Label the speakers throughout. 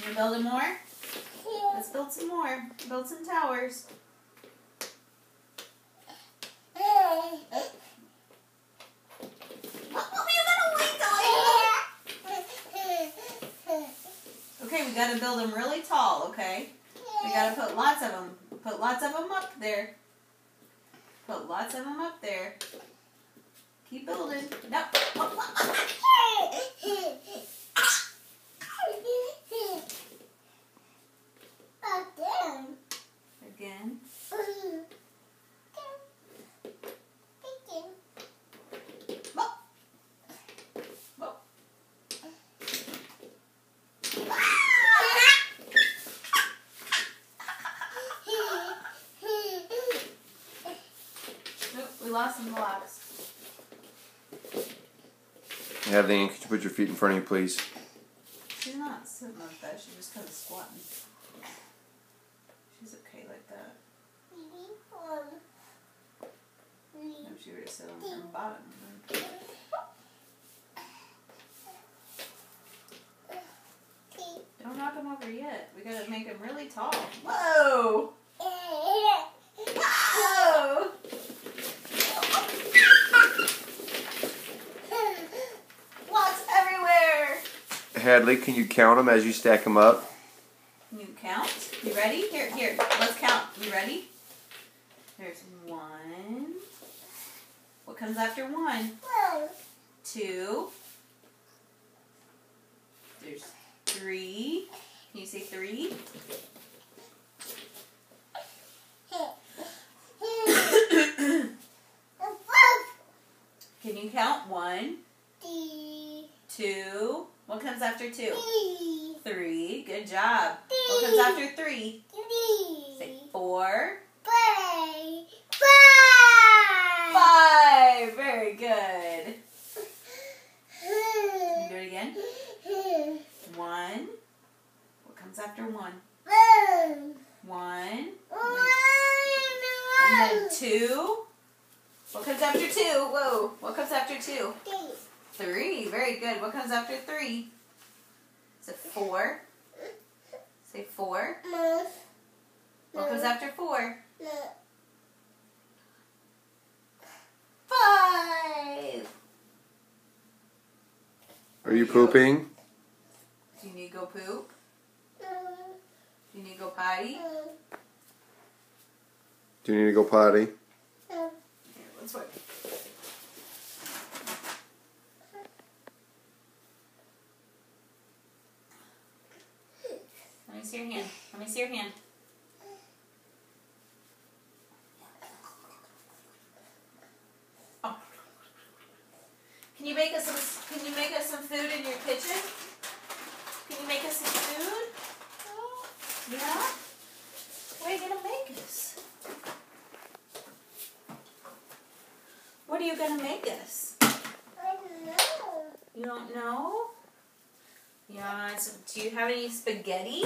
Speaker 1: You building more? Let's build some more. Build some towers. Okay, we gotta build them really tall, okay? We gotta put lots of them. Put lots of them up there. Put lots of them up there. Keep building. No. Again. We lost some blocks.
Speaker 2: Adeline, could you put your feet in front of you, please?
Speaker 1: She's not sitting like that. She's just kind of squatting. She's okay like that. If she were to sit on her bottom. Don't knock them over yet. We gotta make them really tall. Whoa! Whoa! Blocks everywhere!
Speaker 2: Hadley, can you count them as you stack them up?
Speaker 1: Can you count? You ready? Here. Let's count. You ready? There's 1. What comes after 1? 2. There's 3. Can you say 3? Can you count 1, 2? What comes after 2? 3. Good job. What comes after 3? Say 4. 5. Very good. Can you do it again? 1. What comes after 1? 1. And then 2. What comes after 2? Whoa. What comes after 2? 3. Very good. What comes after 3? Is it 4? Say 4. What comes after 4? 5.
Speaker 2: Are you pooping?
Speaker 1: Do you need to go poop? Do you need to go potty?
Speaker 2: Do you need to go potty?
Speaker 1: Here, let's wait. Let me see your hand. Let me see your hand. Oh. Can you make us some food in your kitchen? Can you make us some food? Yeah? What are you gonna make us? What are you gonna make us?
Speaker 3: I don't know.
Speaker 1: You don't know? Yeah. Do you have any spaghetti?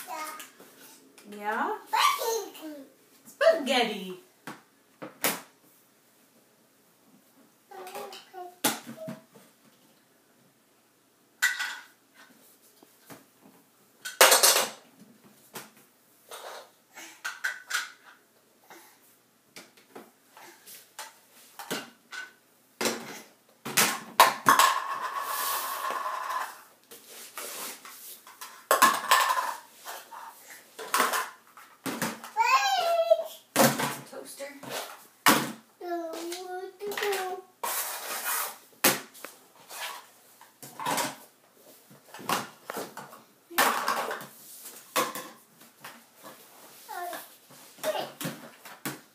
Speaker 3: Yeah.
Speaker 1: Yeah?
Speaker 3: Spaghetti.
Speaker 1: Spaghetti. Toaster.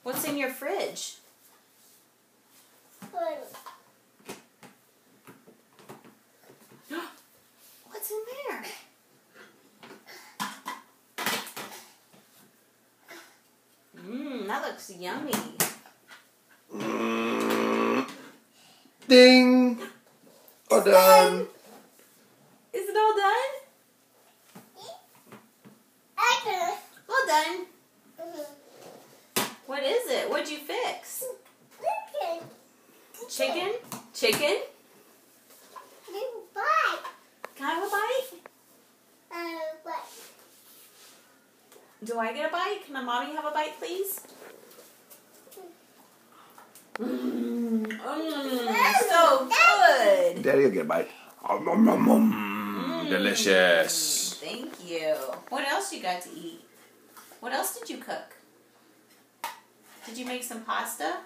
Speaker 1: What's in your fridge? What's in there? That looks yummy.
Speaker 2: Ding! All done.
Speaker 1: Is it all done? Well done. What is it? What'd you fix? Chicken? Chicken? Can I have a bite?
Speaker 3: What?
Speaker 1: Do I get a bite? Can my mommy have a bite, please? So good.
Speaker 2: Daddy will get a bite. Delicious.
Speaker 1: Thank you. What else you got to eat? What else did you cook? Did you make some pasta?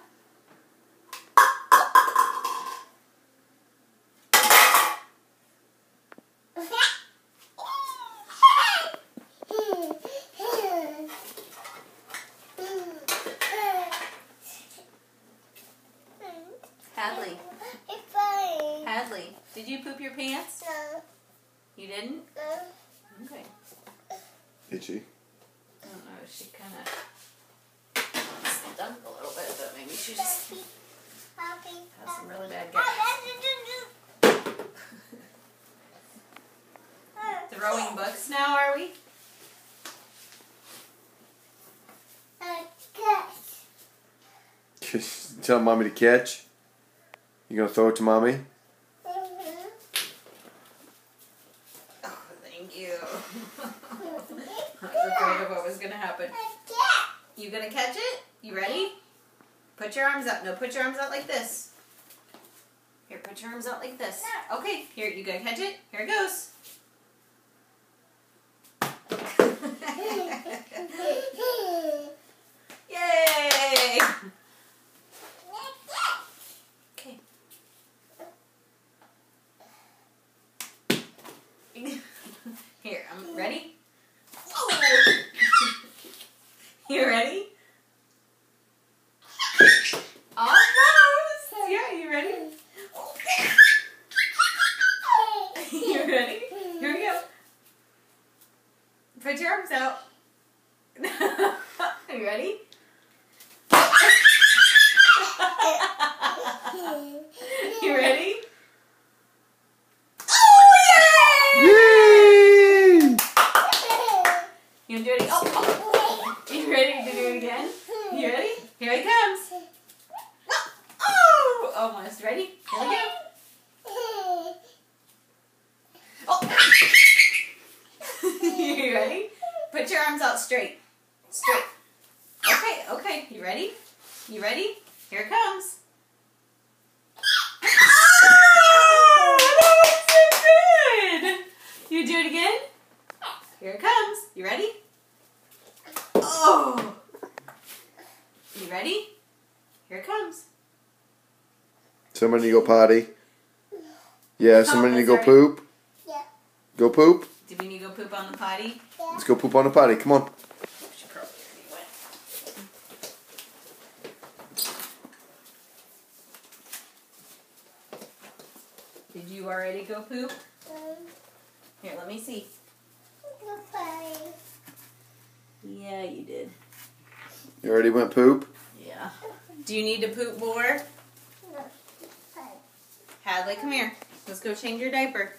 Speaker 1: Hadley. Hadley, did you poop your pants?
Speaker 3: No.
Speaker 1: You didn't?
Speaker 3: No.
Speaker 1: Okay.
Speaker 2: Itchy.
Speaker 1: I don't know, she kind of stunk a little bit, but maybe she just has some really bad gut. Throwing books now, are we?
Speaker 2: Tell mommy to catch. You gonna throw it to mommy?
Speaker 1: Oh, thank you. I was afraid of what was going to happen. You gonna catch it? You ready? Put your arms up. No, put your arms out like this. Here, put your arms out like this. Okay, here, you gonna catch it? Here it goes. Yay! Okay. Here, I'm ready. You ready? Almost! Yeah, you ready? You ready? Here we go. Put your arms out. You ready? You ready?
Speaker 2: Yay!
Speaker 1: You want to do it again? Oh. You ready to do it again? You ready? Here he comes. Oh! Almost. Ready? Here we go. Oh! You ready? Put your arms out straight. Straight. Okay, okay. You ready? You ready? Here it comes. Oh! That was so good! You do it again? Here it comes. You ready? Oh! You ready? Here it comes.
Speaker 2: Somebody need to go potty. Yeah, somebody need to go
Speaker 1: sorry.
Speaker 2: poop.
Speaker 3: Yeah.
Speaker 2: Go poop.
Speaker 1: Do we need to go poop on the potty?
Speaker 2: Let's go poop on the potty. Come on.
Speaker 1: She probably already went. Did you already go poop? Here, let me see. Yeah, you did.
Speaker 2: You already went poop?
Speaker 1: Yeah. Do you need to poop more? Hadley, come here. Let's go change your diaper.